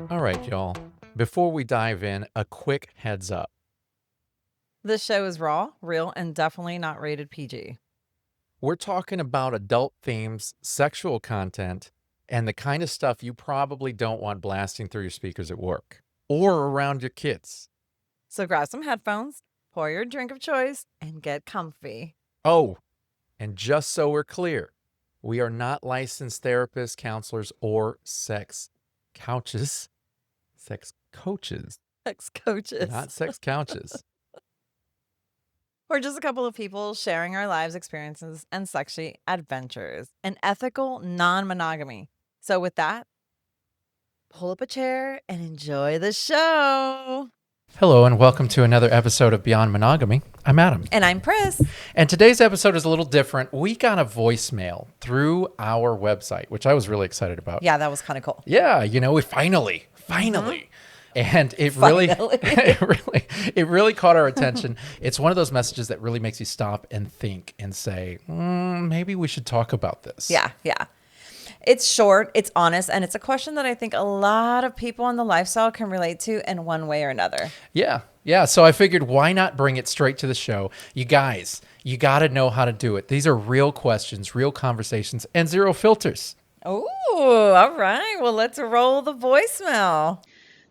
All right, y'all. Before we dive in, a quick heads up. This show is raw, real, and definitely not rated PG. We're talking about adult themes, sexual content, and the kind of stuff you probably don't want blasting through your speakers at work or around your kids. So grab some headphones, pour your drink of choice, and get comfy. Oh, and just so we're clear, we are not licensed therapists, counselors, or sex couches. Sex coaches, Sex coaches. not sex couches. We're just a couple of people sharing our lives experiences and sexy adventures and ethical non-monogamy. So with that, pull up a chair and enjoy the show. Hello, and welcome to another episode of Beyond Monogamy. I'm Adam. And I'm Pris. And today's episode is a little different. We got a voicemail through our website, which I was really excited about. Yeah, that was kind of cool. Yeah, we finally. And it really, it really caught our attention. It's one of those messages that really makes you stop and think and say, maybe we should talk about this. Yeah. It's short, it's honest, and it's a question that I think a lot of people in the lifestyle can relate to in one way or another. Yeah. So I figured, why not bring it straight to the show? You guys, you got to know how to do it. These are real questions, real conversations, and zero filters. Oh, all right. Well, let's roll the voicemail.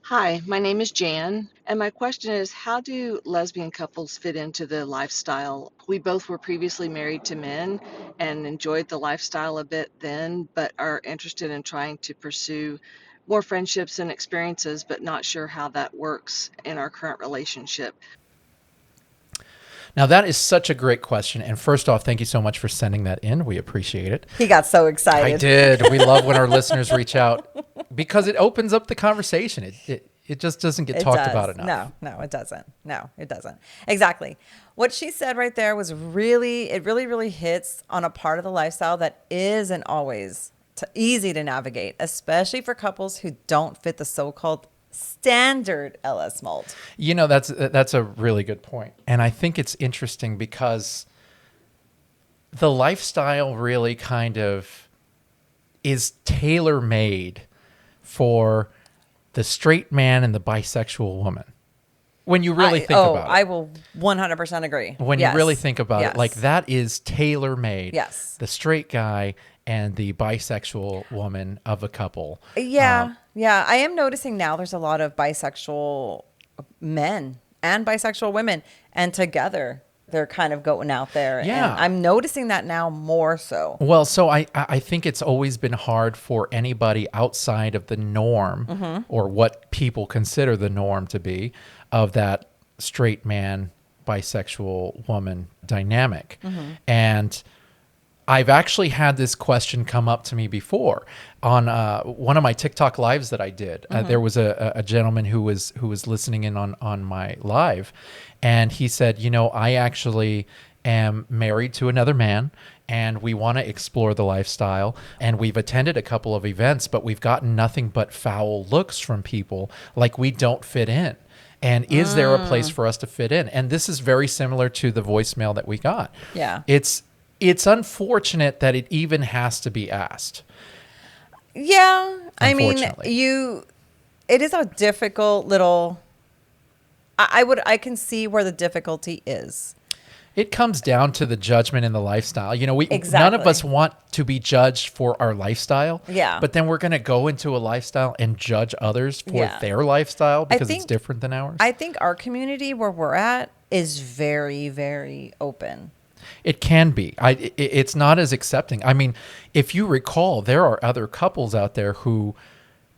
Hi, my name is Jan, and my question is, how do lesbian couples fit into the lifestyle? We both were previously married to men and enjoyed the lifestyle a bit then, but are interested in trying to pursue more friendships and experiences, but not sure how that works in our current relationship. Now, that is such a great question. And first off, thank you so much for sending that in. We appreciate it. He got so excited. I did. We love when our listeners reach out because it opens up the conversation. It just doesn't get talked about enough. No, it doesn't. No, it doesn't. Exactly. What she said right there was really hits on a part of the lifestyle that isn't always easy to navigate, especially for couples who don't fit the so-called standard LS mold. That's a really good point. And I think it's interesting because the lifestyle really kind of is tailor-made for the straight man and the bisexual woman. When you really think about it. I will 100% agree. When you really think about it, like that is tailor-made. Yes. The straight guy and the bisexual woman of a couple. Yeah. I am noticing now there's a lot of bisexual men and bisexual women, and together they're kind of going out there. Yeah. And I'm noticing that now more so. Well, so I think it's always been hard for anybody outside of the norm or what people consider the norm to be of that straight man, bisexual woman dynamic. And I've actually had this question come up to me before on one of my TikTok lives that I did. There was a gentleman who was listening in on my live, and he said, I actually am married to another man, and we want to explore the lifestyle, and we've attended a couple of events, but we've gotten nothing but foul looks from people, like we don't fit in. And is there a place for us to fit in? And this is very similar to the voicemail that we got. Yeah. It's unfortunate that it even has to be asked. Yeah. I mean, Unfortunately. it is a difficult little, I can see where the difficulty is. It comes down to the judgment in the lifestyle. None of Exactly. us want to be judged for our lifestyle. Yeah. But then we're going to go into a lifestyle and judge others for their lifestyle because it's different than ours. I think our community where we're at is very, very open. It can be. It's not as accepting. I mean, if you recall, there are other couples out there who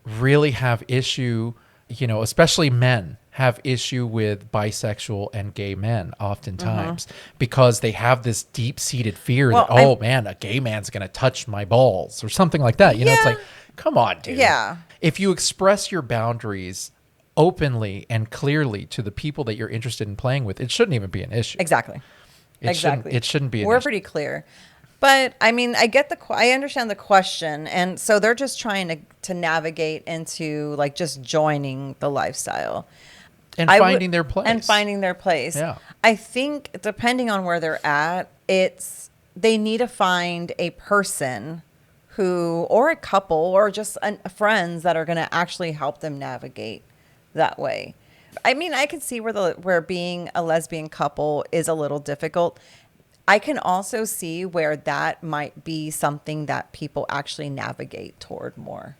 really have issue, especially men have issue with bisexual and gay men oftentimes because they have this deep-seated fear that, a gay man's going to touch my balls or something like that. It's like, come on, dude. Yeah. If you express your boundaries openly and clearly to the people that you're interested in playing with, it shouldn't even be an issue. Exactly. It shouldn't be an We're issue. pretty clear. But I mean, I understand the question. And so they're just trying to navigate into like just joining the lifestyle. And finding their place. Yeah. I think depending on where they're at, it's they need to find a person who, or a couple, or just friends that are going to actually help them navigate that way. I mean, I can see where being a lesbian couple is a little difficult. I can also see where that might be something that people actually navigate toward more.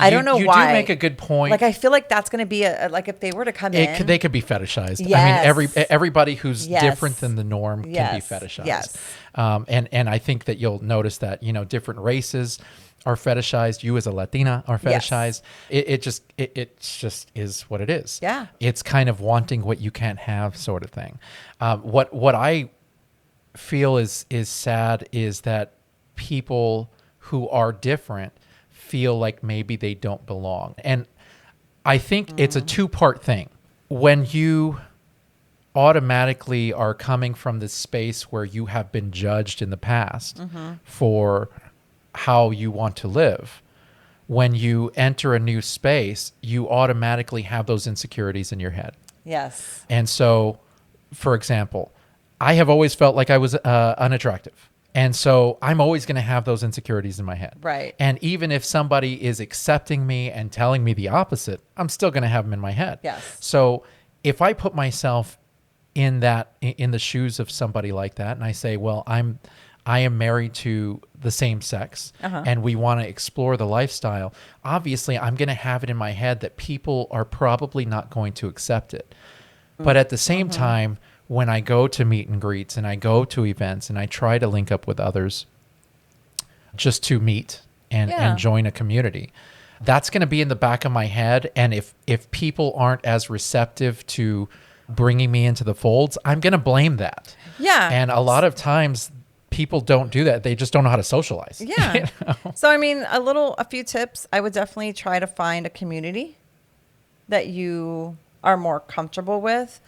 I don't know why. You do make a good point. Like, I feel like that's going to be like if they were to come in, they could be fetishized. Yes. I mean, everybody who's Yes. different than the norm can be Yes. fetishized. Yes. And I think that you'll notice that, different races are fetishized. You as a Latina are fetishized. Yes. It just is what it is. Yeah. It's kind of wanting what you can't have sort of thing. What I feel is sad is that people who are different feel like maybe they don't belong. And I think it's a two-part thing. When you automatically are coming from this space where you have been judged in the past for how you want to live, when you enter a new space, you automatically have those insecurities in your head. Yes. And so, for example, I have always felt like I was unattractive. And so I'm always going to have those insecurities in my head. Right. And even if somebody is accepting me and telling me the opposite, I'm still going to have them in my head. Yes. So if I put myself in the shoes of somebody like that, and I say, well, I am married to the same sex, and we want to explore the lifestyle, obviously I'm going to have it in my head that people are probably not going to accept it. But at the same time, when I go to meet and greets and I go to events and I try to link up with others just to meet and join a community, that's going to be in the back of my head. And if people aren't as receptive to bringing me into the folds, I'm going to blame that. Yeah. And a lot of times people don't do that. They just don't know how to socialize. Yeah. You know? So, I mean, a few tips. I would definitely try to find a community that you are more comfortable with.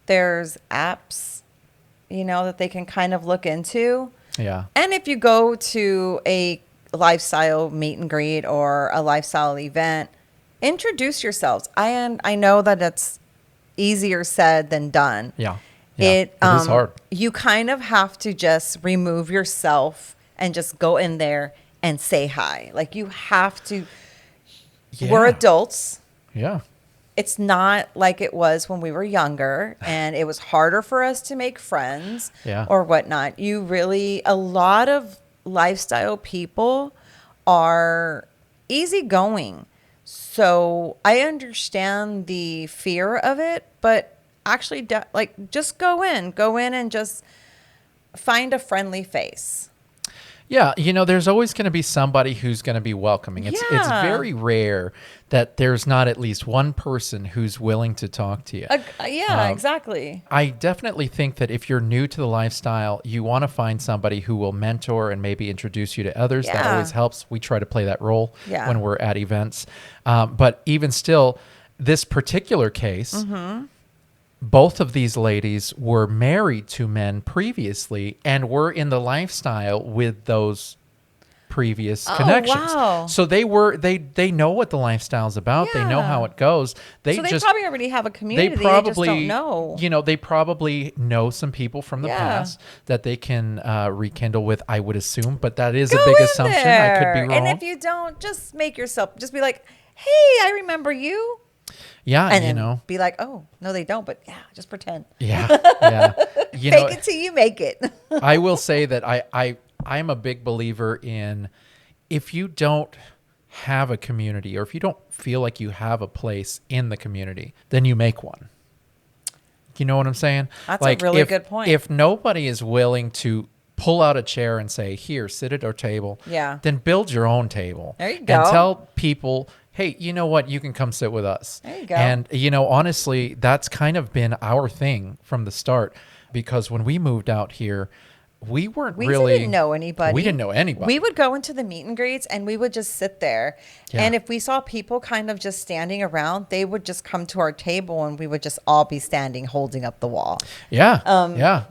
There's apps, that they can kind of look into. Yeah. And if you go to a lifestyle meet and greet or a lifestyle event, introduce yourselves. I know that it's easier said than done. Yeah. It is hard. You kind of have to just remove yourself and just go in there and say hi. Like, you have to. Yeah. We're adults. Yeah. It's not like it was when we were younger and it was harder for us to make friends or whatnot. A lot of lifestyle people are easygoing. So I understand the fear of it, but actually just go in and just find a friendly face. Yeah, there's always going to be somebody who's going to be welcoming. It's very rare that there's not at least one person who's willing to talk to you. Exactly. I definitely think that if you're new to the lifestyle, you want to find somebody who will mentor and maybe introduce you to others. Yeah. That always helps. We try to play that role when we're at events. But even still, this particular case, both of these ladies were married to men previously and were in the lifestyle with those previous connections. Wow. So they know what the lifestyle's about. Yeah. They know how it goes. They probably already have a community. They probably just don't know. They probably know some people from the past that they can rekindle with, I would assume, but that is a big assumption. There. I could be wrong. And if you don't, just just be like, hey, I remember you. Yeah, and then be like, oh, no, they don't, but just pretend. Yeah, yeah. Fake it till you make it. I will say that I'm a big believer in, if you don't have a community or if you don't feel like you have a place in the community, then you make one. You know what I'm saying? That's a really good point. If nobody is willing to pull out a chair and say, here, sit at our table, then build your own table. There you go. And tell people, hey, you know what? You can come sit with us. There you go. And, honestly, that's kind of been our thing from the start, because when we moved out here, we didn't know anybody. We didn't know anybody. We would go into the meet and greets and we would just sit there. Yeah. And if we saw people kind of just standing around, they would just come to our table and we would just all be standing holding up the wall. Yeah.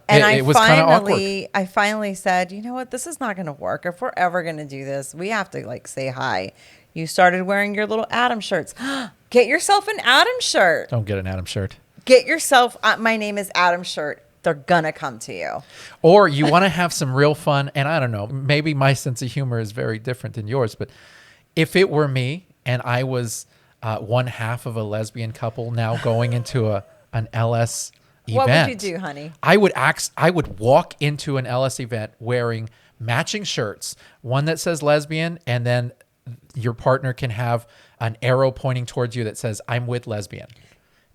And it was kind of awkward. I finally said, you know what? This is not going to work. If we're ever going to do this, we have to say hi. You started wearing your little Adam shirts. Get yourself an Adam shirt. Don't get an Adam shirt. Get yourself, my name is Adam shirt. they're gonna come to you. Or you want to have some real fun. And I don't know, maybe my sense of humor is very different than yours, but if it were me and I was one half of a lesbian couple now going into an LS event. What would you do, honey? I would walk into an LS event wearing matching shirts, one that says lesbian, and then your partner can have an arrow pointing towards you that says, I'm with lesbian.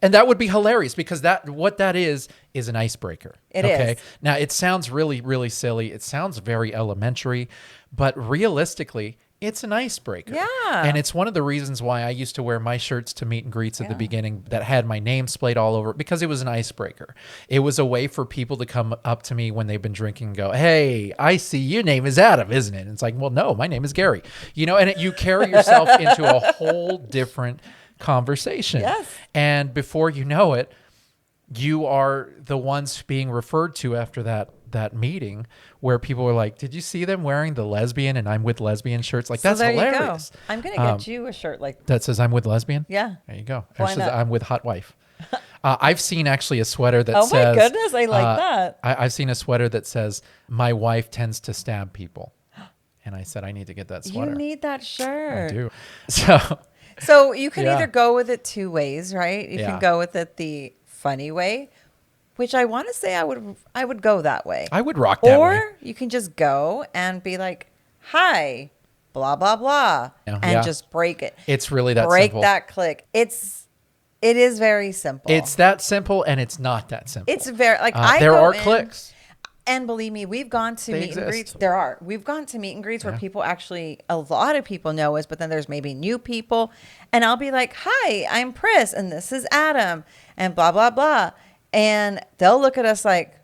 And that would be hilarious because what that is an icebreaker. It is. Now, it sounds really, really silly. It sounds very elementary, but realistically, it's an icebreaker. Yeah. And it's one of the reasons why I used to wear my shirts to meet and greets at the beginning that had my name splayed all over it, because it was an icebreaker. It was a way for people to come up to me when they've been drinking and go, hey, I see your name is Adam, isn't it? And it's like, well, no, my name is Gary. And you carry yourself into a whole different conversation. Yes. And before you know it, you are the ones being referred to after that meeting where people were like, did you see them wearing the lesbian and I'm with lesbian shirts? Like, that's there hilarious. You go. I'm going to get you a shirt like that says I'm with lesbian. Yeah. There you go. Why Or says not? I'm with hot wife. I've seen actually a sweater that Oh says, my goodness, I like that. I've seen a sweater that says my wife tends to stab people. And I said, I need to get that sweater. You need that I shirt. do. So you can Yeah. either go with it two ways, right? You Yeah. can go with it the funny way, which I want to say I would go that way. I would rock that way. Or you can just go and be like, hi, blah, blah, blah, Yeah. and Yeah. just break it. It's really that break simple. that click. It is very simple. It's that simple, and it's not that simple. It's very, like, there go are in- clicks. And believe me, we've gone to They meet and exist. greets. We've gone to meet and greets where people actually, a lot of people know us, but then there's maybe new people. And I'll be like, hi, I'm Pris, and this is Adam, and blah, blah, blah. And they'll look at us like,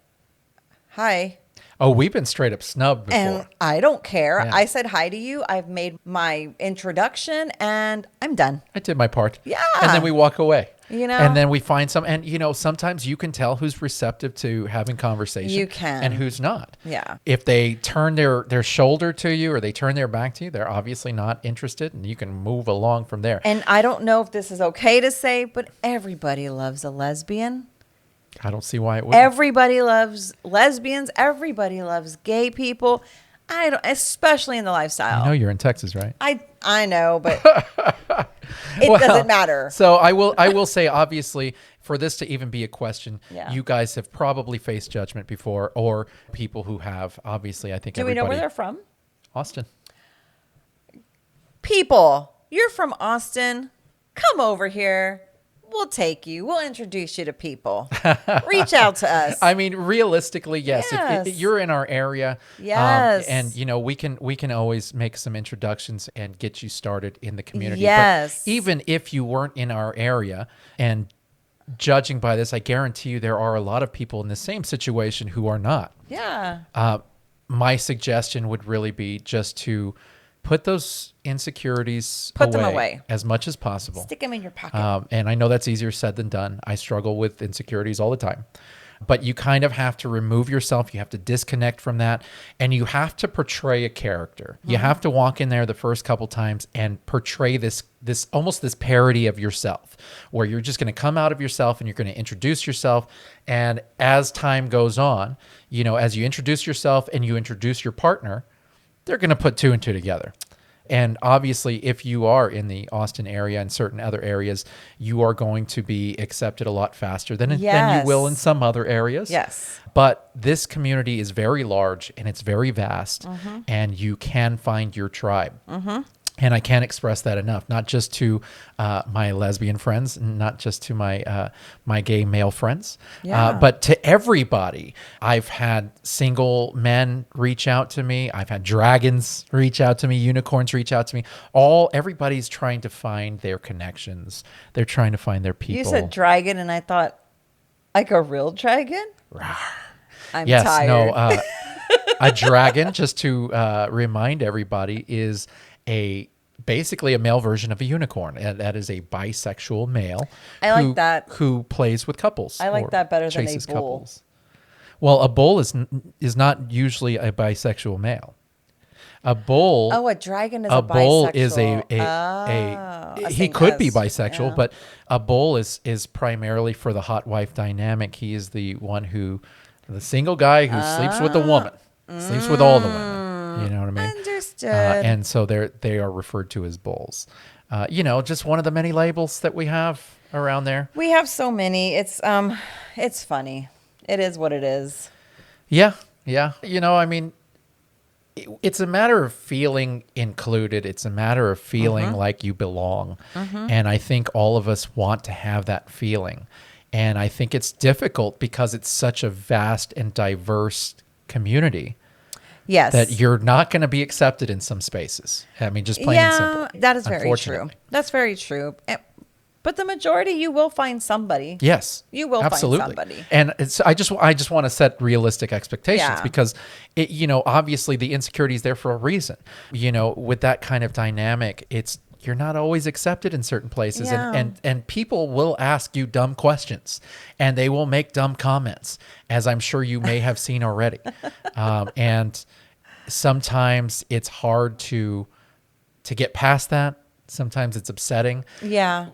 hi. Oh, we've been straight up snubbed before. And I don't care. Yeah. I said hi to you. I've made my introduction, and I'm done. I did my part. Yeah. And then we walk away. And then we find some, and sometimes you can tell who's receptive to having conversation. You can. And who's not. Yeah. If they turn their shoulder to you or they turn their back to you, they're obviously not interested, and you can move along from there. And I don't know if this is okay to say, but everybody loves a lesbian. I don't see why it would. Everybody loves lesbians. Everybody loves gay people. Especially in the lifestyle. I know you're in Texas, right? I know, but it doesn't matter. So I will say, obviously, for this to even be a question, Yeah. you guys have probably faced judgment before, or people who have. Obviously, I think Do we everybody. know where they're from? Austin. People, you're from Austin. Come over here. We'll take you. We'll introduce you to people. Reach out to us. I mean, realistically, yes. Yes. If you're in our area, Yes. and we can always make some introductions and get you started in the community. Yes. But even if you weren't in our area, and judging by this, I guarantee you there are a lot of people in the same situation who are not. Yeah. My suggestion would really be just to put those insecurities Put them away. as much as possible. Stick them in your pocket. And I know that's easier said than done. I struggle with insecurities all the time. But you kind of have to remove yourself. You have to disconnect from that. And you have to portray a character. You have to walk in there the first couple times and portray this almost this parody of yourself, where you're just going to come out of yourself and you're going to introduce yourself. And as time goes on, as you introduce yourself and you introduce your partner, they're going to put two and two together. And obviously, if you are in the Austin area and certain other areas, you are going to be accepted a lot faster than you will in some other areas. Yes. But this community is very large and it's very vast, and you can find your tribe. And I can't express that enough, not just to my lesbian friends, not just to my gay male friends, but to everybody. I've had single men reach out to me. I've had dragons reach out to me, unicorns reach out to me. Everybody's trying to find their connections. They're trying to find their people. You said dragon, and I thought, like a real dragon? I'm yes, tired. no. A dragon, just to remind everybody, is basically a male version of a unicorn, and that is a bisexual male. I like that. Who plays with couples. I like or that better than a chases bull. couples. Well, a bull is not usually a bisexual male. A bull. Oh, a dragon is a a bull bisexual. is a he same could be as, bisexual, yeah. but a bull is primarily for the hot wife dynamic. He is the one who The single guy who sleeps with a woman, sleeps with all the women. You know what I mean? Understood. And so they are referred to as bulls. Just one of the many labels that we have around there. We have so many. It's funny. It is what it is. Yeah. Yeah. It's a matter of feeling included. It's a matter of feeling like you belong. And I think all of us want to have that feeling. And I think it's difficult because it's such a vast and diverse community. Yes. That you're not going to be accepted in some spaces. I mean, just plain and simple. That is very true. That's very true. But the majority, you will find somebody. Yes, you will absolutely. find somebody. And I just want to set realistic expectations because obviously the insecurity is there for a reason. With that kind of dynamic, you're not always accepted in certain places, and people will ask you dumb questions, and they will make dumb comments, as I'm sure you may have seen already. And sometimes it's hard to get past that. Sometimes it's upsetting. Yeah.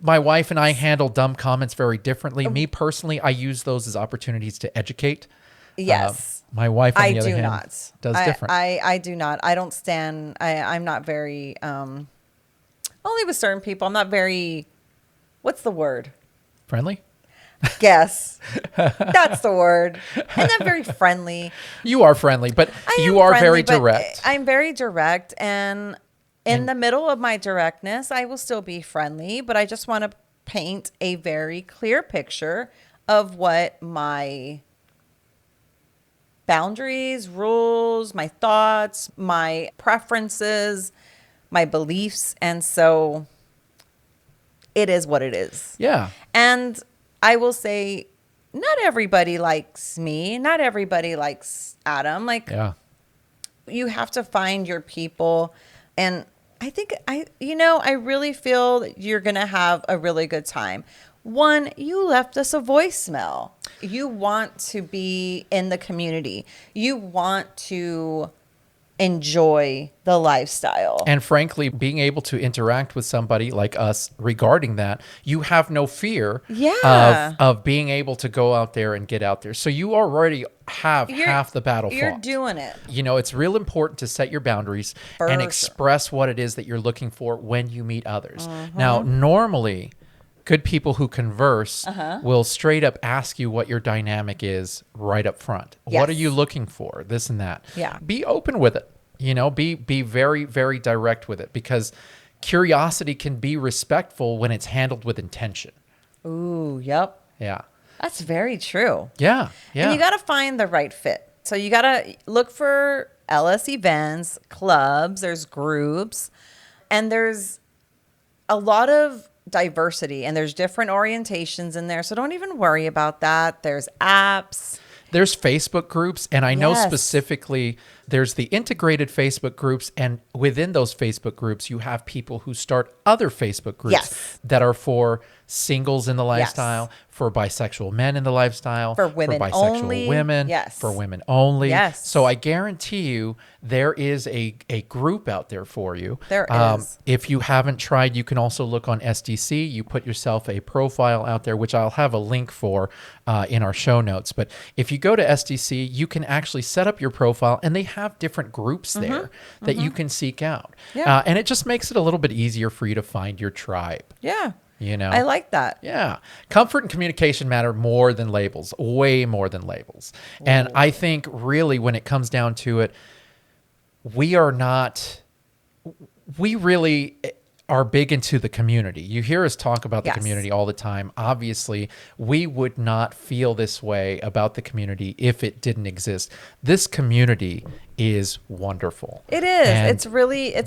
My wife and I handle dumb comments very differently. Me personally, I use those as opportunities to educate. Yes. My wife, on the other hand, not. does different. I do not. I don't stand. I'm not very. Only with certain people. I'm not very. What's the word? Friendly? Yes, that's the word. I'm not very friendly. You are friendly, but you are very direct. I'm very direct, and in the middle of my directness, I will still be friendly, but I just want to paint a very clear picture of what my boundaries, rules, my thoughts, my preferences, my beliefs. And so it is what it is. Yeah. And I will say, not everybody likes me. Not everybody likes Adam. You have to find your people. And I think I really feel that you're going to have a really good time. One, you left us a voicemail. You want to be in the community. You want to enjoy the lifestyle. And frankly, being able to interact with somebody like us regarding that, you have no fear of being able to go out there and get out there. So you already have half the battle fought. You're doing it. It's real important to set your boundaries and express what it is that you're looking for when you meet others. Now, normally, good people who converse will straight up ask you what your dynamic is right up front. Yes. What are you looking for? This and that. Yeah. Be open with it. Be very, very direct with it, because curiosity can be respectful when it's handled with intention. Ooh, yep. Yeah. That's very true. Yeah. Yeah. And you got to find the right fit. So you got to look for LS events, clubs, there's groups, and there's a lot of diversity, and there's different orientations in there. So don't even worry about that. There's apps. There's Facebook groups, and I know Yes. specifically there's the integrated Facebook groups, and within those Facebook groups, you have people who start other Facebook groups Yes. that are for singles in the lifestyle, for bisexual men in the lifestyle, For women bisexual only. women, Yes. for women only. Yes. So I guarantee you there is a group out there for you. There is. If you haven't tried, you can also look on SDC. You put yourself a profile out there, which I'll have a link for in our show notes. But if you go to SDC, you can actually set up your profile, and they have different groups there that you can seek out. Yeah. And it just makes it a little bit easier for you to find your tribe. Yeah. You know, I like that. Yeah. Comfort and communication matter more than labels, way more than labels. And I think really when it comes down to it, we really are big into the community. You hear us talk about the Yes. community all the time. Obviously, we would not feel this way about the community if it didn't exist. This community is wonderful. It is. And It's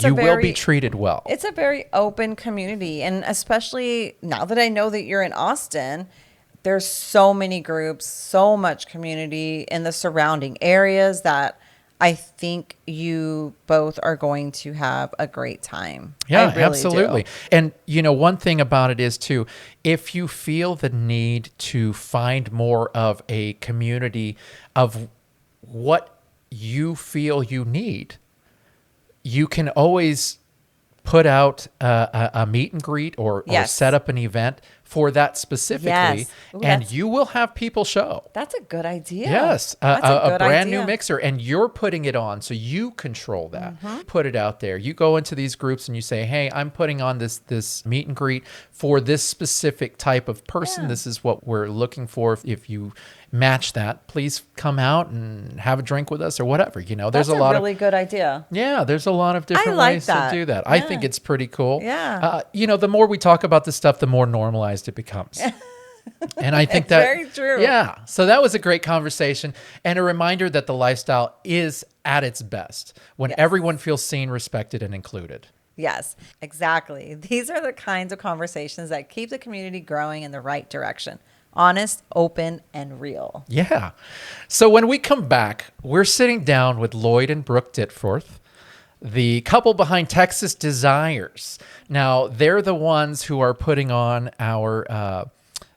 you will be treated well. It's a very open community. And especially now that I know that you're in Austin, there's so many groups, so much community in the surrounding areas that I think you both are going to have a great time. Yeah, I really absolutely. do. And, one thing about it is, too, if you feel the need to find more of a community of what you feel you need, you can always put out a meet and greet or Yes. set up an event for that specifically, Yes. Ooh, and that's- you will have people show. That's a good idea. Yes, That's a a good brand new idea. mixer, and you're putting it on, so you control that. Mm-hmm. Put it out there. You go into these groups and you say, "Hey, I'm putting on this meet and greet for this specific type of person. Yeah. This is what we're looking for. If you match that, please come out and have a drink with us or whatever." You know, there's That's a lot really good idea. there's a lot of different like ways that. to do that. I Yeah. think it's pretty cool. Yeah. You know, the more we talk about this stuff, the more normalized it becomes. And I think It's that very true. Yeah. So that was a great conversation and a reminder that the lifestyle is at its best when everyone feels seen, respected, and included. Yes, exactly. These are the kinds of conversations that keep the community growing in the right direction. Honest, open, and real. Yeah. So when we come back, we're sitting down with Lloyd and Brooke Ditforth, the couple behind Texas Desires. Now, they're the ones who are putting on our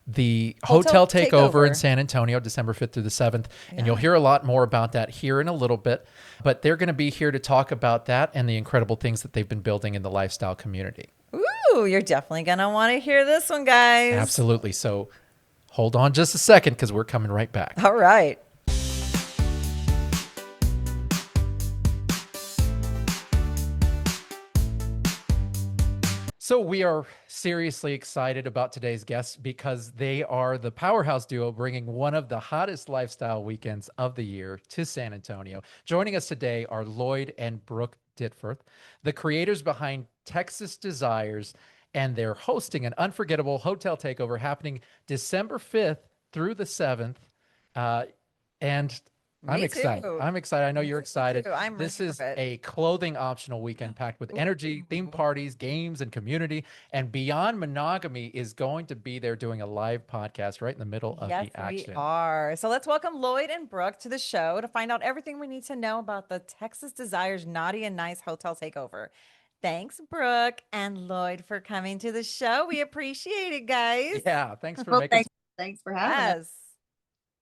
the Hotel Takeover in San Antonio, December 5th through the 7th. And you'll hear a lot more about that here in a little bit. But they're going to be here to talk about that and the incredible things that they've been building in the lifestyle community. Ooh, you're definitely going to want to hear this one, guys. Absolutely. So hold on just a second because we're coming right back. All right. So we are seriously excited about today's guests because they are the powerhouse duo bringing one of the hottest lifestyle weekends of the year to San Antonio. Joining us today are Lloyd and Brooke Ditforth, the creators behind Texas Desires, and they're hosting an unforgettable hotel takeover happening December 5th through the 7th. And I'm Me excited. too. I'm excited. I know you're excited. too. I'm This ready is for it. a clothing optional weekend packed with energy, theme parties, games, and community. And Beyond Monogamy is going to be there doing a live podcast right in the middle of Yes, the action. we are. So let's welcome Lloyd and Brooke to the show to find out everything we need to know about the Texas Desires Naughty Nice Hotel Takeover. Thanks, Brooke and Lloyd, for coming to the show. We appreciate it, guys. Yeah, thanks for Well, making thanks for having us. Yes.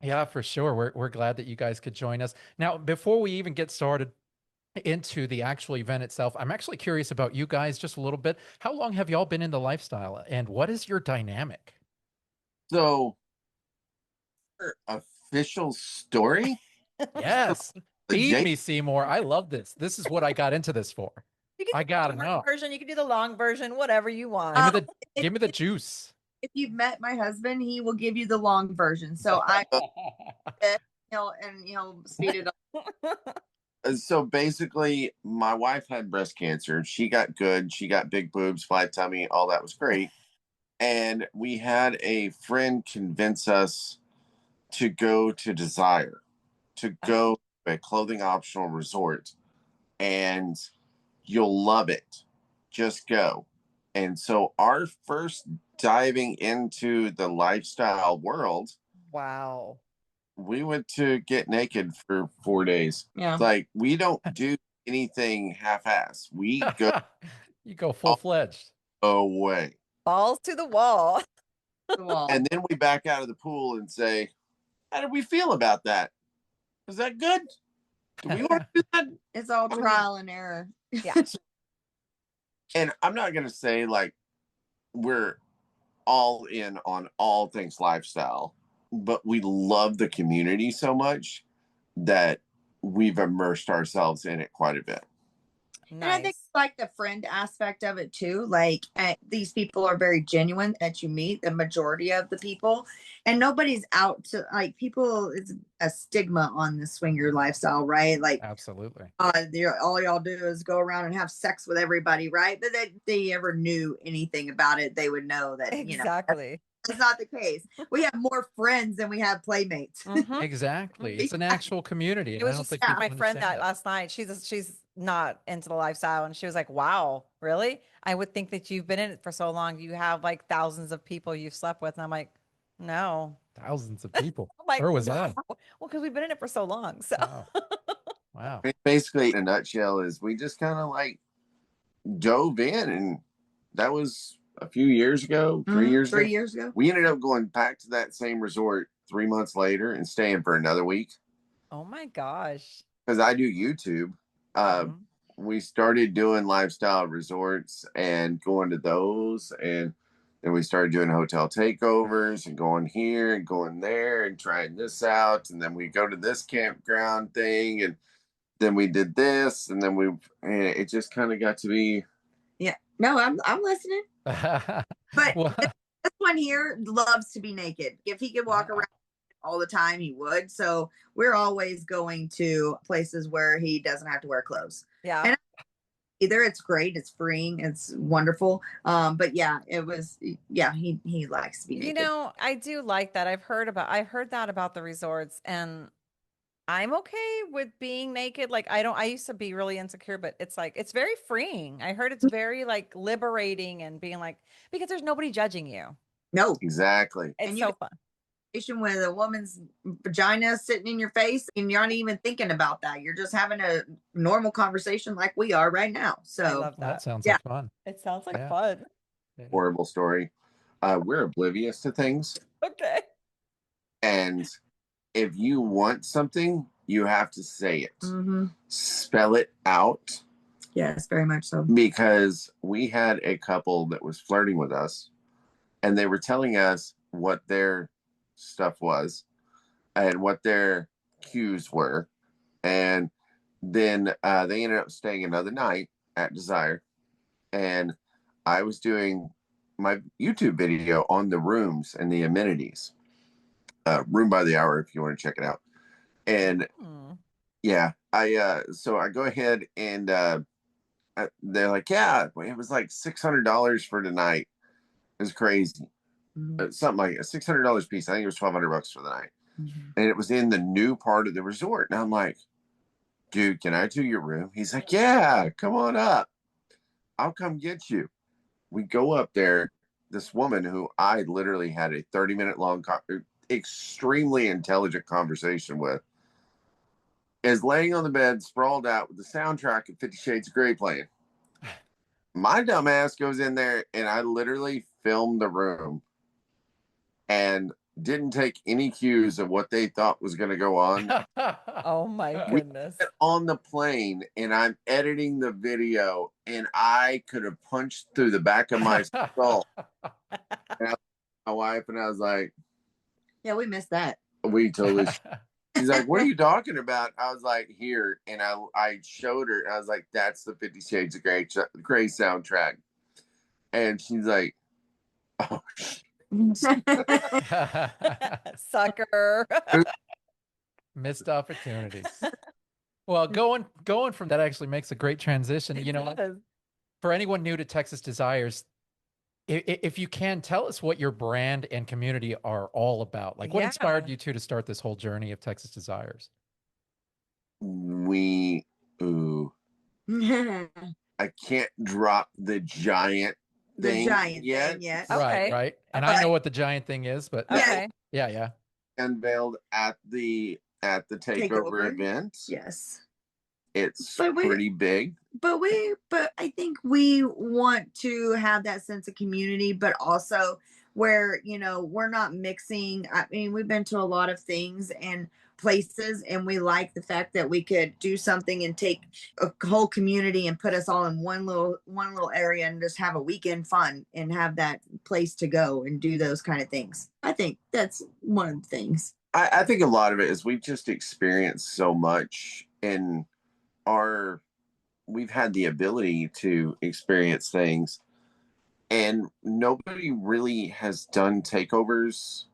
Yeah, for sure. We're glad that you guys could join us. Now, before we even get started into the actual event itself, I'm actually curious about you guys just a little bit. How long have y'all been in the lifestyle and what is your dynamic? So, official story? Yes. The Feed J- me, Seymour. I love this. This is what I got into this for. You can I do gotta the short know. version. You can do the long version, whatever you want. Give me the juice. If you've met my husband, he will give you the long version. So he'll speed it up. So basically, my wife had breast cancer. She got good. She got big boobs, flat tummy, all that was great. And we had a friend convince us to go to Desire, to go to a clothing optional resort. And you'll love it. Just go. And so our first diving into the lifestyle world, Wow. we went to get naked for 4 days. Yeah. It's like, we don't do anything half-ass. We go You go full-fledged. away. Balls to the wall. The wall. And then we back out of the pool and say, how did we feel about that? Was that good? Do we want to do that? It's all trial and error. Yeah. And I'm not going to say like we're all in on all things lifestyle, but we love the community so much that we've immersed ourselves in it quite a bit. And I think like the friend aspect of it too. Like these people are very genuine that you meet, the majority of the people, and nobody's out to like people. It's a stigma on the swinger lifestyle, right? Like Absolutely. all y'all do is go around and have sex with everybody, right? But if they ever knew anything about it, they would know that Exactly. that's not the case. We have more friends than we have playmates. Mhm. Exactly. It's an actual community. It and I was don't just think my people friend understand that last night. She's not into the lifestyle, and she was like, "Wow, really? I would think that you've been in it for so long. You have like thousands of people you've slept with." And I'm like, "No." Thousands of people. I'm like, Where was I? "No." Well, because we've been in it for so long. So Wow. Wow. Basically, in a nutshell, is we just kind of like dove in, and that was a few years ago, 3 years ago. 3 years ago. We ended up going back to that same resort 3 months later and staying for another week oh my gosh. because I do YouTube. Mhm. we started doing lifestyle resorts and going to those, and then we started doing hotel takeovers and going here and going there and trying this out, and then we go to this campground thing, and then we did this, and then it just kind of got to be. Yeah, no, I'm listening. But Well, this one here loves to be naked. If he could walk around all the time, he would. So we're always going to places where he doesn't have to wear clothes. Yeah. And either it's great, it's freeing, it's wonderful. But yeah, it was, yeah, he likes to be naked. You know, I do like that. I've heard that about the resorts, and I'm okay with being naked. Like I used to be really insecure, but it's like it's very freeing. I heard it's very like liberating and being like, because there's nobody judging you. No, Exactly. It's And so fun. with a woman's vagina sitting in your face and you're not even thinking about that. You're just having a normal conversation like we are right now. I So love that that. sounds Yeah. like fun. It sounds like Yeah. fun. Yeah. Horrible story. We're oblivious to things, Okay. and if you want something, you have to say it. mhm. Spell it out, Yes, very much so. because we had a couple that was flirting with us, and they were telling us what their stuff was and what their cues were, and then they ended up staying another night at Desire, and I was doing my YouTube video on the rooms and the amenities, room by the hour if you want to check it out. And yeah, so I go ahead and they're like, yeah, it was like $600 for tonight. It was crazy. Mhm. Something like a $600 piece. I think it was $1,200 for the night. Mhm. And it was in the new part of the resort. And I'm like, dude, can I do your room? He's like, yeah, come on up. I'll come get you. We go up there. This woman who I literally had a 30-minute long, extremely intelligent conversation with, is laying on the bed, sprawled out with the soundtrack of 50 Shades of Grey playing. My dumb ass goes in there, and I literally filmed the room and didn't take any cues of what they thought was going to go on. Oh my goodness. On the plane, and I'm editing the video, and I could have punched through the back of my skull. And my wife and I was like, Yeah, we missed that. we totally. She's like, what are you talking about? I was like, here. And I showed her. I was like, that's the 50 Shades of Grey soundtrack. And she's like, oh, Sucker. Missed opportunity. Well, going from that actually makes a great transition. You know, for anyone new to Texas Desires, if you can tell us what your brand and community are all about, like what inspired you to start this whole journey of Texas Desires? I can't drop the giant thing yet. Yes. Okay. Right. And I know what the giant thing is, but Okay. yeah. Unveiled at the takeover event. Yes. It's pretty big. But I think we want to have that sense of community, but also where, you know, we're not mixing. I mean, we've been to a lot of things and places, and we like the fact that we could do something and take a whole community and put us all in one little area and just have a weekend fun and have that place to go and do those kind of things. I think that's one of the things. I think a lot of it is we've just experienced so much in we've had the ability to experience things, and nobody really has done takeovers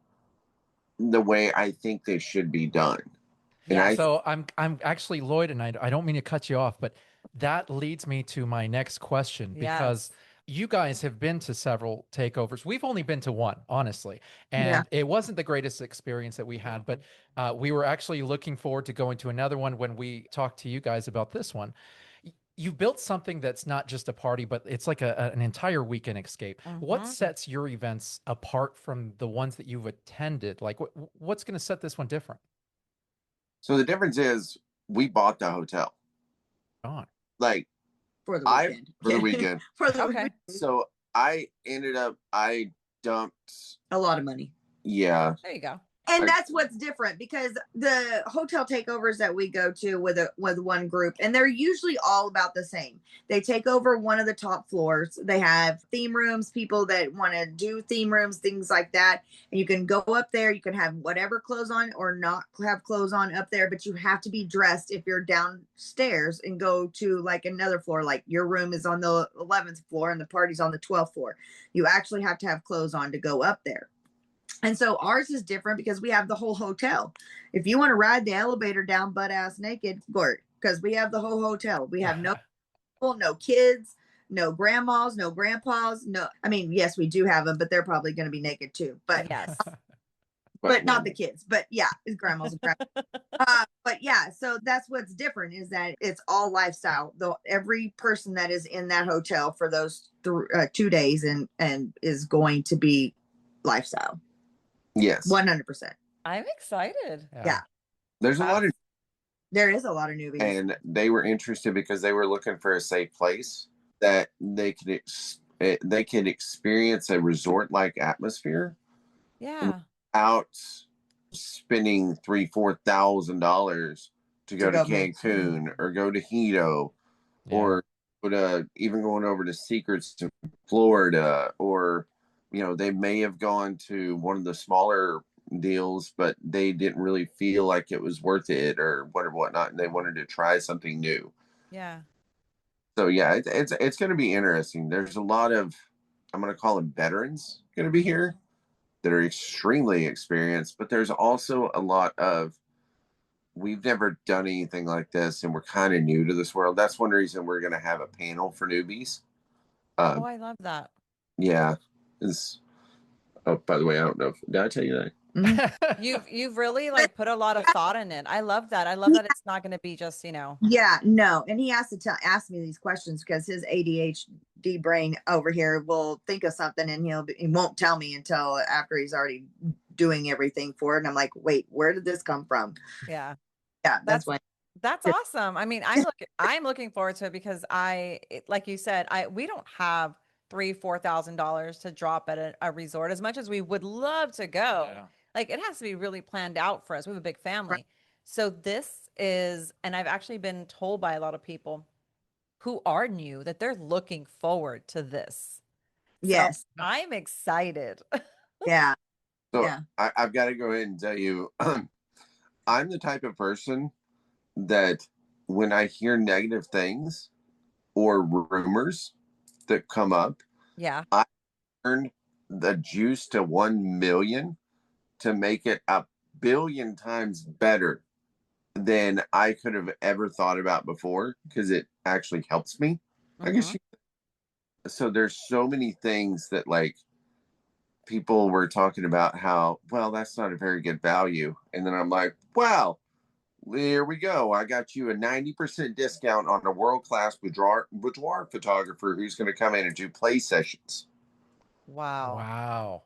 the way I think they should be done. Yeah. So I'm actually, Lloyd, and I don't mean to cut you off, but that leads me to my next question, because you guys have been to several takeovers. We've only been to one, honestly. And it wasn't the greatest experience that we had, but we were actually looking forward to going to another one when we talked to you guys about this one. You built something that's not just a party, but it's like an entire weekend escape. What sets your events apart from the ones that you've attended? Like what's going to set this one different? So the difference is we bought the hotel. Like for the weekend. Okay. So I dumped a lot of money. Yeah. There you go. And that's what's different, because the hotel takeovers that we go to with one group, and they're usually all about the same. They take over one of the top floors. They have theme rooms, people that want to do theme rooms, things like that. And you can go up there, you can have whatever clothes on or not have clothes on up there, but you have to be dressed if you're downstairs and go to like another floor. Like your room is on the 11th floor and the party's on the 12th floor. You actually have to have clothes on to go up there. And so ours is different because we have the whole hotel. If you want to ride the elevator down butt ass naked, Gort, because we have the whole hotel. We have no people, no kids, no grandmas, no grandpas. No, I mean, yes, we do have them, but they're probably going to be naked too. But Yes. but not the kids. But yeah, it's grandmas and grandpas. But yeah, so that's what's different, is that it's all lifestyle. Though every person that is in that hotel for those 2 days and is going to be lifestyle. Yes. 100%. I'm excited. Yeah. There's a lot of, There is a lot of newbies. and they were interested because they were looking for a safe place that they could experience a resort-like atmosphere Yeah. without spending $3,000-$4,000 to go to Cancun or go to Hito or go to, even going over to Secrets to Florida, or they may have gone to one of the smaller deals, but they didn't really feel like it was worth it or whatnot, and they wanted to try something new. Yeah. So yeah, it's going to be interesting. There's a lot of, I'm going to call them veterans, going to be here that are extremely experienced, but there's also a lot of, we've never done anything like this and we're kind of new to this world. That's one reason we're going to have a panel for newbies. Oh, I love that. Yeah. Oh, by the way, I don't know did I tell you that? You've really like put a lot of thought in it. I love that. I love that it's not going to be just, Yeah, no. And he has to ask me these questions because his ADHD brain over here will think of something and he won't tell me until after he's already doing everything for it. And I'm like, wait, where did this come from? Yeah. Yeah, that's why. That's awesome. I mean, I'm looking forward to it because like you said, we don't have $3,000-$4,000 to drop at a resort as much as we would love to go. Yeah. Like it has to be really planned out for us. We have a big family. So this is, and I've actually been told by a lot of people who are new that they're looking forward to this. Yes. So I'm excited. Yeah. So Yeah. I've got to go ahead and tell you, I'm the type of person that when I hear negative things or rumors that come up, Yeah. I turn the juice to 1 million to make it 1 billion times better than I could have ever thought about before, because it actually helps me. I guess so there's so many things that like people were talking about how, well, that's not a very good value. And then I'm like, wow, there we go. I got you a 90% discount on a world-class boudoir photographer who's going to come in and do play sessions. Wow. Wow.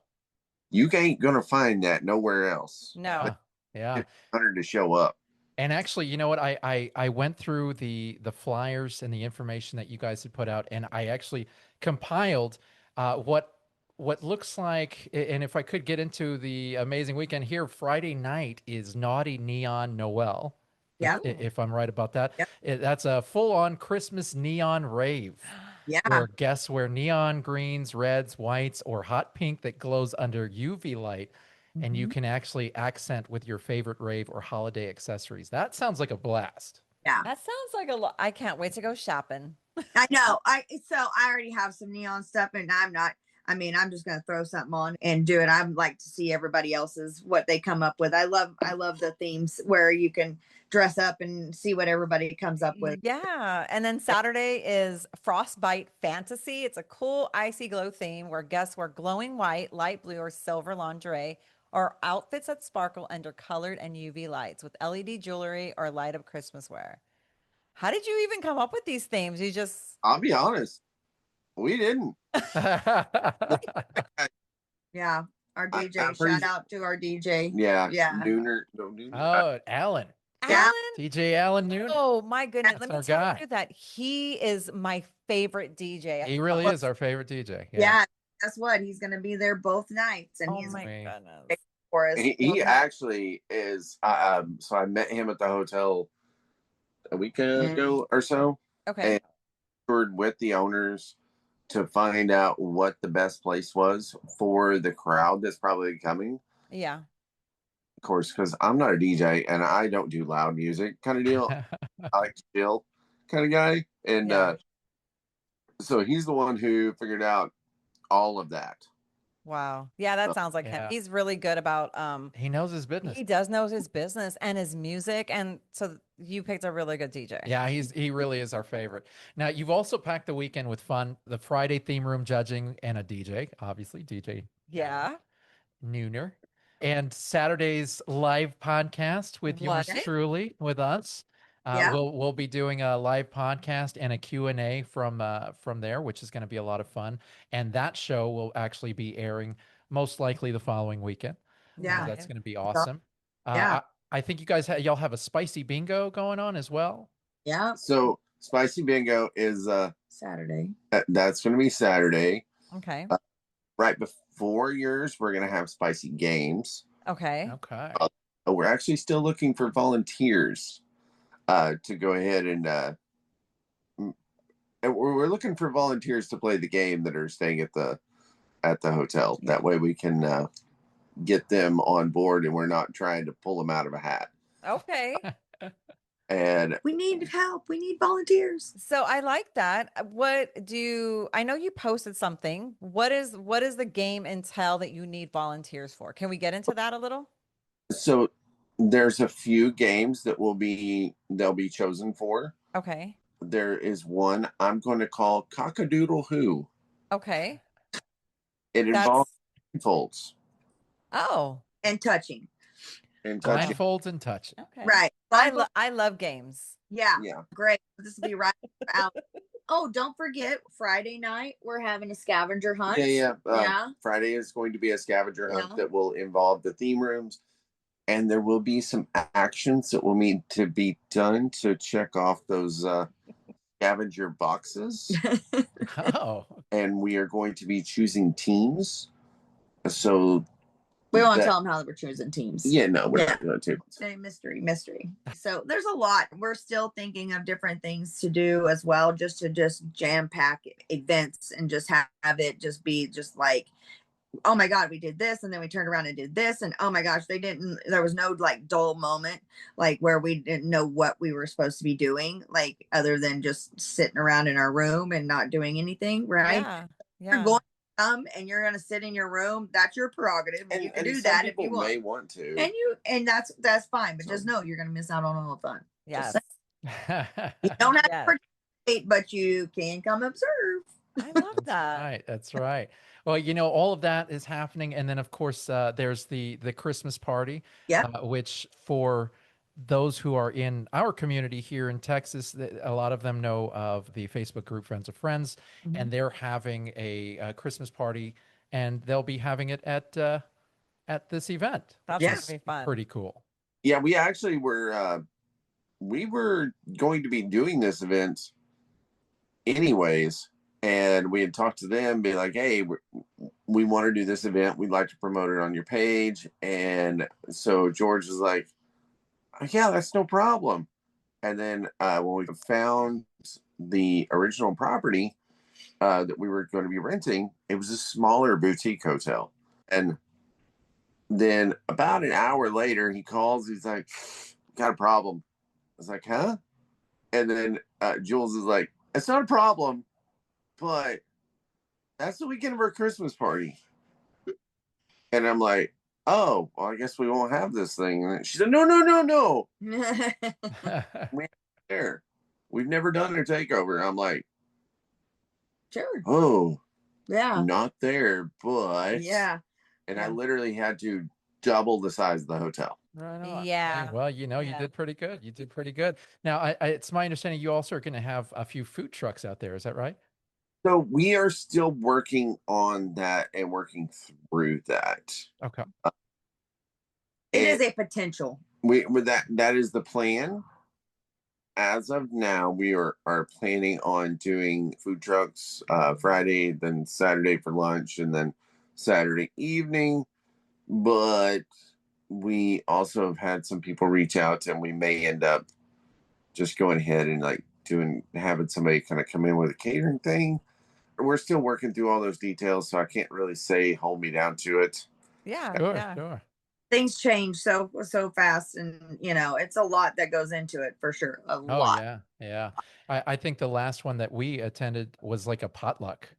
You ain't going to find that nowhere else. No. Yeah. 100 to show up. And actually, you know what? I went through the flyers and the information that you guys had put out, and I actually compiled what looks like. And if I could get into the amazing weekend here, Friday night is Naughty Neon Noel. Yeah. If I'm right about that. Yep. That's a full-on Christmas neon rave. Yeah. Where guests wear neon greens, reds, whites, or hot pink that glows under UV light. And you can actually accent with your favorite rave or holiday accessories. That sounds like a blast. Yeah. That sounds like a lot. I can't wait to go shopping. I know. So I already have some neon stuff, and I'm just going to throw something on and do it. I'd like to see everybody else's, what they come up with. I love the themes where you can dress up and see what everybody comes up with. Yeah. And then Saturday is Frostbite Fantasy. It's a cool icy glow theme where guests wear glowing white, light blue, or silver lingerie or outfits that sparkle under colored and UV lights with LED jewelry or light up Christmas wear. How did you even come up with these themes? I'll be honest. We didn't. Yeah. Our DJ, shout out to our DJ. Yeah. Yeah. Nooner. Oh, Alan. Yeah. DJ Alan Nooner. Oh my goodness. That's Let me our tell guy. you that he is my favorite DJ. He really is our favorite DJ. Yeah. Guess what? He's going to be there both nights. And Oh he's my Me. goodness. for us. He actually is. So I met him at the hotel a week ago or so. Okay. And toured with the owners to find out what the best place was for the crowd that's probably coming. Yeah. Of course, because I'm not a DJ and I don't do loud music kind of deal. I like to chill kind of guy. And so he's the one who figured out all of that. Wow. Yeah, that sounds like him. He's really good about he knows his business. He does know his business and his music, and so you picked a really good DJ. Yeah, he really is our favorite. Now, you've also packed the weekend with fun, the Friday theme room judging and a DJ, obviously DJ Yeah. Nooner, and Saturday's live podcast with yours truly with us. We'll be doing a live podcast and a Q&A from there, which is going to be a lot of fun. And that show will actually be airing most likely the following weekend. Yeah. That's going to be awesome. Yeah. I think you guys y'all have a spicy bingo going on as well. Yeah. So spicy bingo is Saturday. That's going to be Saturday. Okay. Right before yours, we're going to have spicy games. Okay. Okay. We're actually still looking for volunteers to go ahead and we're looking for volunteers to play the game that are staying at the hotel. That way we can get them on board and we're not trying to pull them out of a hat. Okay. And we need help. We need volunteers. So I like that. I know you posted something. What is the game entail that you need volunteers for? Can we get into that a little? So there's a few games that they'll be chosen for. Okay. There is one I'm going to call Cock-a-Doodle Who. Okay. It involves blindfolds. Oh. And touching. Blindfolds and touch. Okay. Right. I love games. Yeah. Great. This will be right out. Oh, don't forget Friday night we're having a scavenger hunt. Yeah. Friday is going to be a scavenger hunt that will involve the theme rooms, and there will be some actions that will need to be done to check off those scavenger boxes. Oh. And we are going to be choosing teams. So we won't tell them how we're choosing teams. Yeah, no, we're not going to. Mystery. So there's a lot. We're still thinking of different things to do as well, just jam pack events and just have it just be just like, oh my God, we did this. And then we turned around and did this. And oh my gosh, there was no like dull moment, like where we didn't know what we were supposed to be doing, like other than just sitting around in our room and not doing anything. Right. Yeah. You're going to come and you're going to sit in your room. That's your prerogative. And you can do that if you want. May want to. And that's fine. But just know you're going to miss out on all the fun. Yes. You don't have to participate, but you can come observe. I love that. Right. That's right. Well, all of that is happening. And then, of course, there's the Christmas party, which for those who are in our community here in Texas, a lot of them know of the Facebook group Friends of Friends, and they're having a Christmas party, and they'll be having it at this event. That's going to be fun. Pretty cool. Yeah, we actually we were going to be doing this event anyways, and we had talked to them, be like, hey, we want to do this event. We'd like to promote it on your page. And so George was like, yeah, that's no problem. And then when we found the original property that we were going to be renting, it was a smaller boutique hotel. And then about an hour later, he calls. He's like, got a problem. I was like, huh? And then Jules is like, it's not a problem, but that's the weekend of our Christmas party. And I'm like, oh, well, I guess we won't have this thing. And she said, no. We're there. We've never done a takeover. I'm like, sure. Oh, yeah. Not there, but. Yeah. And I literally had to double the size of the hotel. Right on. Yeah. Well, you did pretty good. You did pretty good. Now, it's my understanding you also are going to have a few food trucks out there. Is that right? So we are still working on that and working through that. Okay. It is a potential. That is the plan. As of now, we are planning on doing food trucks Friday, then Saturday for lunch, and then Saturday evening. but we also have had some people reach out, and we may end up just going ahead and like having somebody kind of come in with a catering thing. We're still working through all those details, so I can't really say hold me down to it. Yeah. Sure, Yeah. sure. Things change so fast, and it's a lot that goes into it for sure. A Oh lot. yeah, yeah. I think the last one that we attended was like a potluck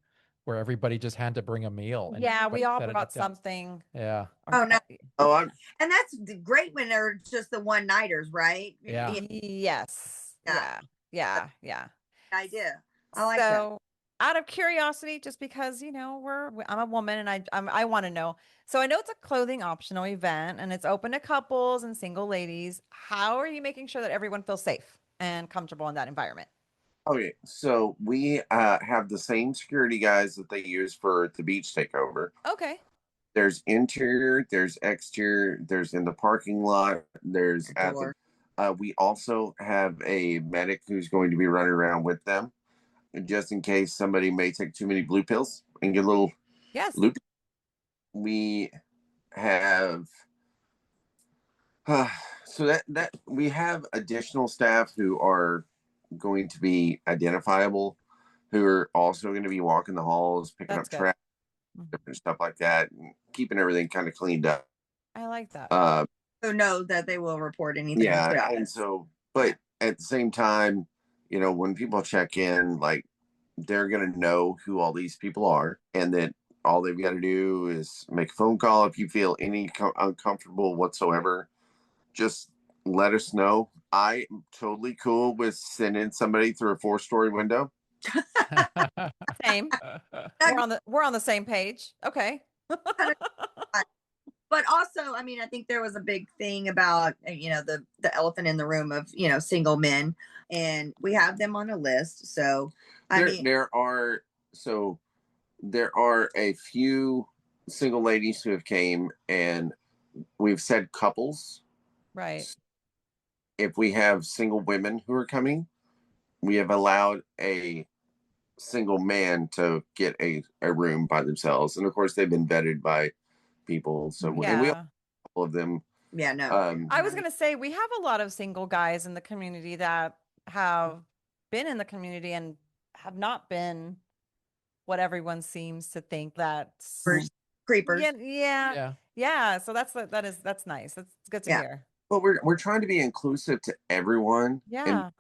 where everybody just had to bring a meal and Yeah. We all set it brought up. Yeah. something. Yeah. Oh no. Oh, And that's great when they're just the one nighters, right? Yeah. Yes. Yeah. Yeah. Yeah. Idea. I like that. So, out of curiosity, just because I'm a woman and I want to know. So I know it's a clothing optional event and it's open to couples and single ladies. How are you making sure that everyone feels safe and comfortable in that environment? okay. So we have the same security guys that they use for the beach takeover. Okay. There's interior, there's exterior, there's in the parking lot, there's at the. We also have a medic who's going to be running around with them, just in case somebody may take too many blue pills and get a little Yes. loopy. We have so that we have additional staff who are going to be identifiable, who are also going to be walking the halls, picking That's up good. trash, different stuff like that, and keeping everything kind of cleaned up. I like that. So know that they will report anything. Yeah, and so, but at the same time, when people check in, like they're gonna know who all these people are, and that all they've got to do is make a phone call if you feel any uncomfortable whatsoever. Just let us know. I am totally cool with sending somebody through a 4-story window. Same. We're on the same page. Okay. But also, I mean, I think there was a big thing about, the elephant in the room of, single men, and we have them on a list. So there are a few single ladies who have came, and we've said couples. Right. If we have single women who are coming, we have allowed a single man to get a room by themselves, and of course they've been vetted by people. So and we have a couple of them. Yeah, no. I was gonna say we have a lot of single guys in the community that have been in the community and have not been what everyone seems to think that's creepers. Yeah. So that's nice. That's good to hear. Well, we're trying to be inclusive to everyone. Yeah.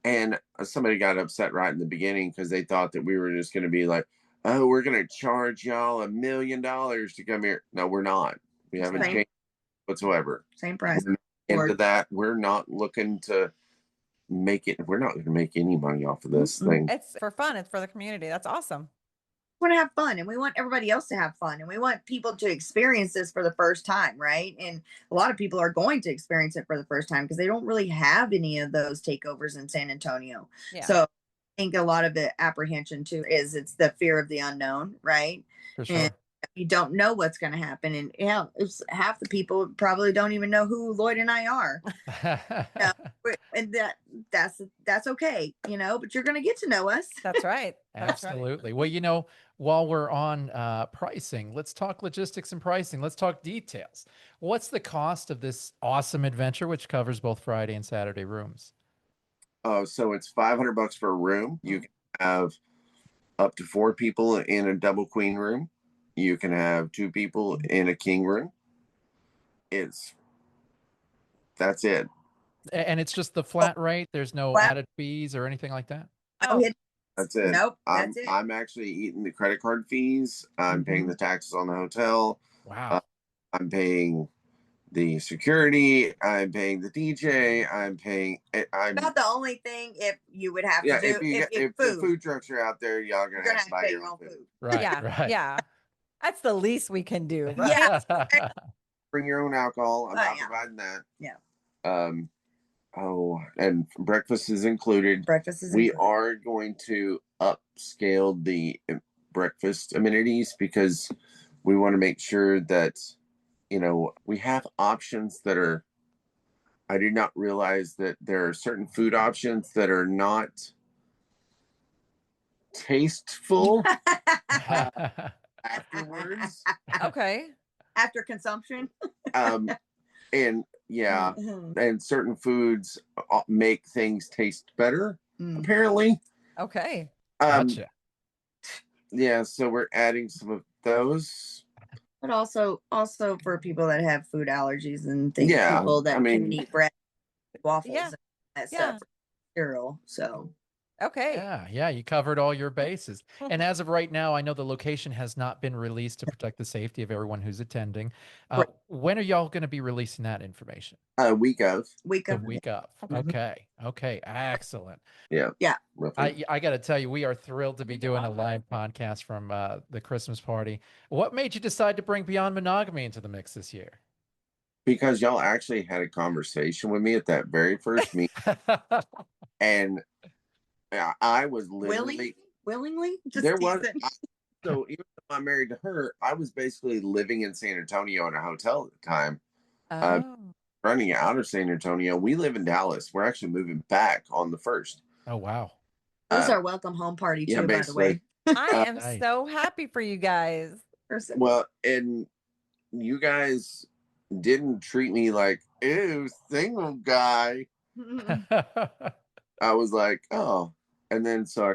And somebody got upset right in the beginning because they thought that we were just going to be like, oh, we're going to charge y'all $1 million to come here. No, we're not. We haven't changed whatsoever. Same price. Into that, we're not looking to make it. We're not going to make any money off of this thing. It's for fun. It's for the community. That's awesome. We want to have fun, and we want everybody else to have fun, and we want people to experience this for the first time, right? And a lot of people are going to experience it for the first time because they don't really have any of those takeovers in San Antonio. Yeah. So I think a lot of the apprehension too is it's the fear of the unknown, right? For sure. And you don't know what's going to happen, and it's half the people probably don't even know who Lloyd and I are. And that's okay, but you're going to get to know us. That's right. Absolutely. Well, while we're on pricing, let's talk logistics and pricing. Let's talk details. What's the cost of this awesome adventure, which covers both Friday and Saturday rooms? Oh, so it's $500 for a room. You can have up to 4 people in a double queen room. You can have 2 people in a king room. That's it. And it's just the flat rate. There's no added fees or anything like that. Oh, that's it. Nope. That's it. I'm actually eating the credit card fees. I'm paying the taxes on the hotel. Wow. I'm paying the security. I'm paying the DJ. I'm paying. About the only thing if you would have to do if the food trucks are out there, y'all gonna have to buy your own food. Right. Yeah. Right. Yeah. That's the least we can do. Right? Yeah. Bring your own alcohol. I'm not providing that. Yeah. And breakfast is included. We are going to upscale the breakfast amenities because we want to make sure that we have options that are. I did not realize that there are certain food options that are not tasteful afterwards. Okay. after consumption. And yeah, and certain foods make things taste better, apparently. Okay. Gotcha. Yeah, so we're adding some of those. But also for people that have food allergies and things, Yeah, people that I mean, can eat bread, waffles, Yeah. and that Yeah. stuff, cereal. So Okay. Yeah, you covered all your bases. And as of right now, I know the location has not been released to protect the safety of everyone who's attending. When are y'all going to be releasing that information? week of. The week of. Okay. Excellent. Yeah. I got to tell you, we are thrilled to be doing a live podcast from the Christmas party. What made you decide to bring Beyond Monogamy into the mix this year? Because y'all actually had a conversation with me at that very first meeting. And I was literally willingly just there was so even though I'm married to her, I was basically living in San Antonio in a hotel at the time. Running out of San Antonio. We live in Dallas. We're actually moving back on the 1st. Oh wow. It was our welcome home party too, by the way. I am so happy for you guys. Well, and you guys didn't treat me like, ew, single guy. I was like, oh. And then so I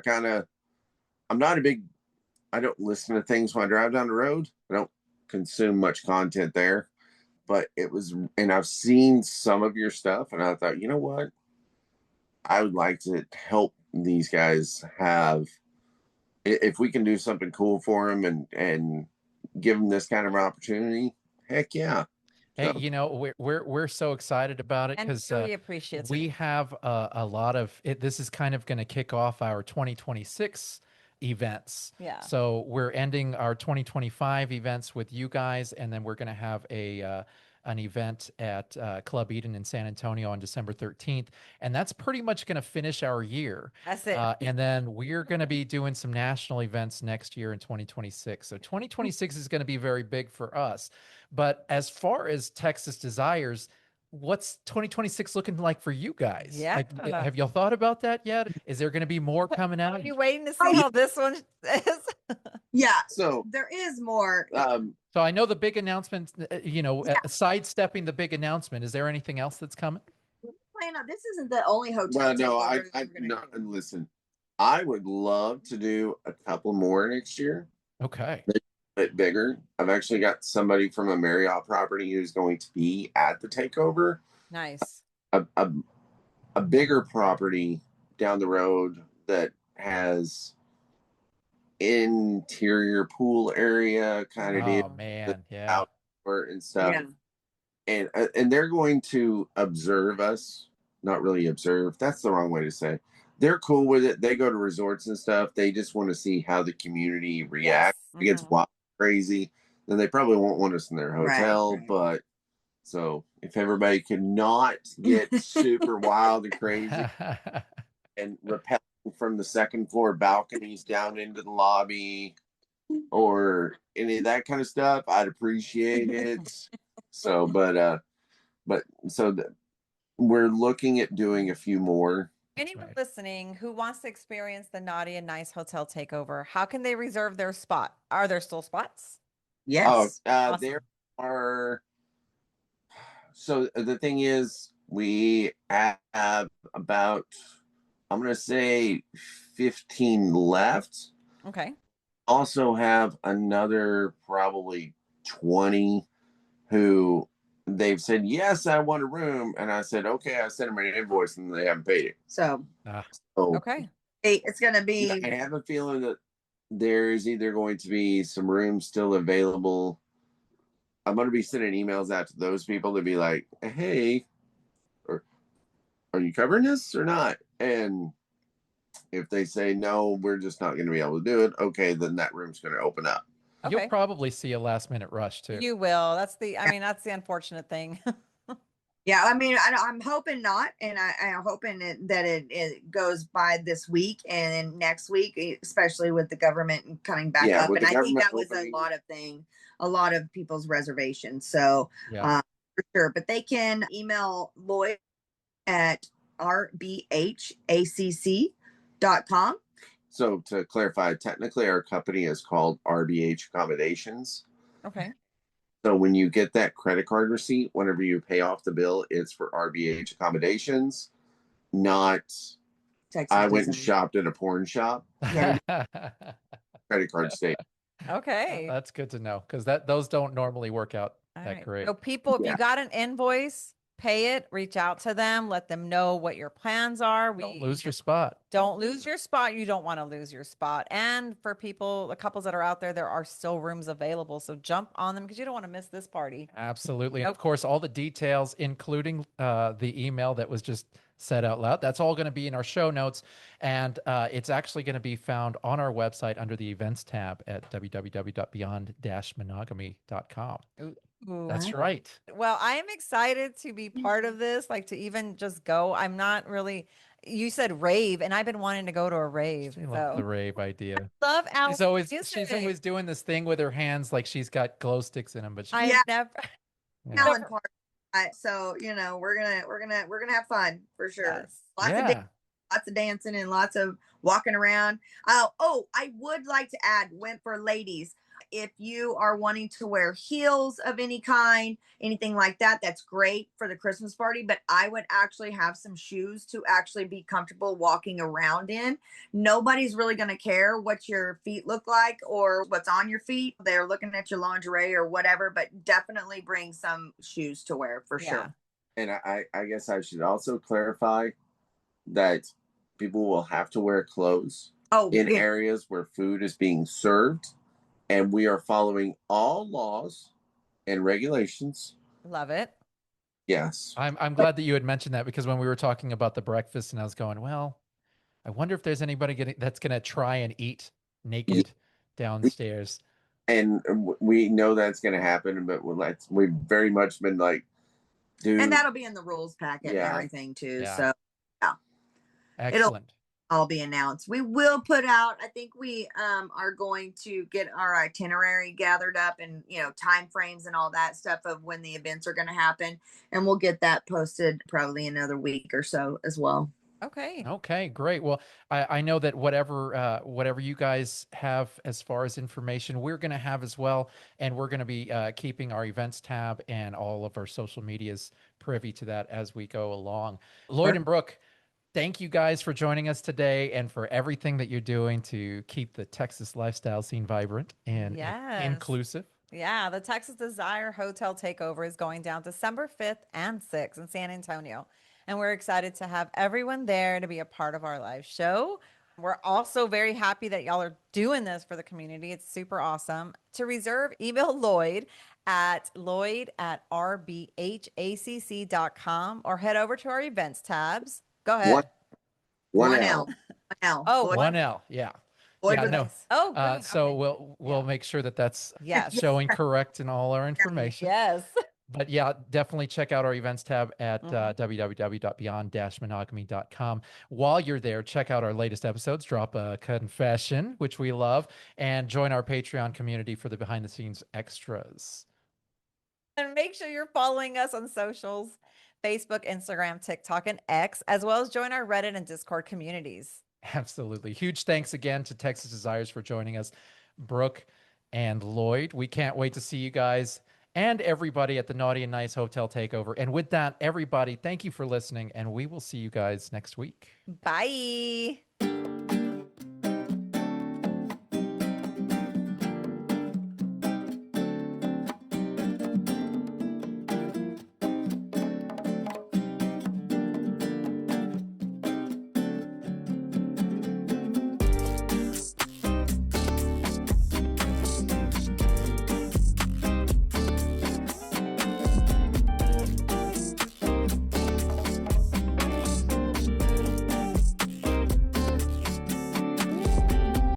don't listen to things when I drive down the road. I don't consume much content there. But and I've seen some of your stuff, and I thought, you know what? I would like to help these guys if we can do something cool for them and give them this kind of opportunity. Heck yeah. Hey, we're so excited about it because really appreciate we have a lot of it. This is kind of going to kick off our 2026 events. Yeah. So we're ending our 2025 events with you guys, and then we're going to have an event at Club Eden in San Antonio on December 13th. And that's pretty much going to finish our year. That's it. And then we're going to be doing some national events next year in 2026. So 2026 is going to be very big for us. But as far as Texas Desires, what's 2026 looking like for you guys? Yeah. Have y'all thought about that yet? Is there going to be more coming out? Are you waiting to see how this one is? Yeah. So there is more. So I know the big announcement, sidestepping the big announcement. Is there anything else that's coming? This isn't the only hotel. Well, no, and listen, I would love to do a couple more next year. Okay. A bit bigger. I've actually got somebody from a Marriott property who's going to be at the takeover. Nice. A bigger property down the road that has interior pool area kind of deal. Oh man, yeah. Outdoor and stuff. Yeah. And they're going to observe us. Not really observe. That's the wrong way to say. They're cool with it. They go to resorts and stuff. They just want to see how the community reacts. Yes. It gets wild, crazy. Then they probably won't want us in their hotel. Right. But so if everybody could not get super wild and crazy and repel from the second floor balconies down into the lobby or any of that kind of stuff, I'd appreciate it. So, we're looking at doing a few more. Anyone listening who wants to experience the Naughty and Nice Hotel Takeover, how can they reserve their spot? Are there still spots? Yes. Awesome. There are. So the thing is, we have about, I'm going to say 15 left. Okay. Also have another probably 20 who they've said, yes, I want a room. And I said, okay, I sent them an invoice and they haven't paid it. So okay. It's going to be. I have a feeling that there's either going to be some rooms still available. I'm going to be sending emails out to those people to be like, hey, are you covering this or not? And if they say, no, we're just not going to be able to do it. Okay, then that room's going to open up. Okay. You'll probably see a last minute rush too. You will. That's the unfortunate thing. Yeah, I mean, I'm hoping not, and I'm hoping that it goes by this week and then next week, especially with the government coming back up. And I think that was a lot of people's reservations. So for sure, but they can email Lloyd at rbhacc.com. So to clarify, technically our company is called RBH Accommodations. Okay. So when you get that credit card receipt, whenever you pay off the bill, it's for RBH accommodations, not Texas I went and Design. shopped at a porn shop. Yeah. Credit card state. Okay. That's good to know because those don't normally work out All that right. great. So people, if Yeah. you got an invoice, pay it, reach out to them, let them know what your plans are. Don't lose your spot. Don't lose your spot. You don't want to lose your spot. And for people, the couples that are out there, there are still rooms available. So jump on them because you don't want to miss this party. Absolutely. And of course, all the details, including the email that was just said out loud, that's all going to be in our show notes. And it's actually going to be found on our website under the events tab at www.beyond-monogamy.com. That's right. Well, I am excited to be part of this, like to even just go. I'm not really, you said rave, and I've been wanting to go to a rave. I love the So rave idea. love She's always doing this thing with her hands like she's got glow sticks in them, but she, I Yeah. never. Yeah. Talent part. So we're gonna have fun for sure. Yes. Lots of dancing and lots of walking around. Oh, I would like to add, went for ladies. If you are wanting to wear heels of any kind, anything like that, that's great for the Christmas party. But I would actually have some shoes to actually be comfortable walking around in. Nobody's really going to care what your feet look like or what's on your feet. They're looking at your lingerie or whatever, but definitely bring some shoes to wear for sure. And I guess I should also clarify that people will have to wear clothes in areas where food is being served. And we are following all laws and regulations. Love it. Yes. I'm glad that you had mentioned that because when we were talking about the breakfast and I was going, well, I wonder if there's anybody that's going to try and eat naked downstairs. And we know that's going to happen, but we've very much been like, dude. And that'll be in the rules packet and everything too. Yeah. So yeah. Excellent. All be announced. We will put out, I think we are going to get our itinerary gathered up and time frames and all that stuff of when the events are going to happen, and we'll get that posted probably another week or so as well. Okay, great. Well, I know that whatever you guys have as far as information, we're going to have as well, and we're going to be keeping our events tab and all of our social medias privy to that as we go along. Lloyd and Brooke, thank you guys for joining us today and for everything that you're doing to keep the Texas lifestyle scene vibrant and inclusive. Yeah, the Texas Desire Hotel Takeover is going down December 5th and 6th in San Antonio. And we're excited to have everyone there to be a part of our live show. We're also very happy that y'all are doing this for the community. It's super awesome. To reserve, email Lloyd at rbhacc.com or head over to our events tabs. Go ahead. One L. Oh, one L. Yeah. Yeah, no. Oh, great. So we'll make sure that that's showing correct in all our information. Yes. But yeah, definitely check out our events tab at www.beyond-monogamy.com. While you're there, check out our latest episodes, drop a confession, which we love, and join our Patreon community for the behind the scenes extras. And make sure you're following us on socials, Facebook, Instagram, TikTok, and X, as well as join our Reddit and Discord communities. Absolutely. Huge thanks again to Texas Desires for joining us, Brooke and Lloyd. We can't wait to see you guys and everybody at the Naughty Nice Hotel Takeover. And with that, everybody, thank you for listening, and we will see you guys next week. Bye.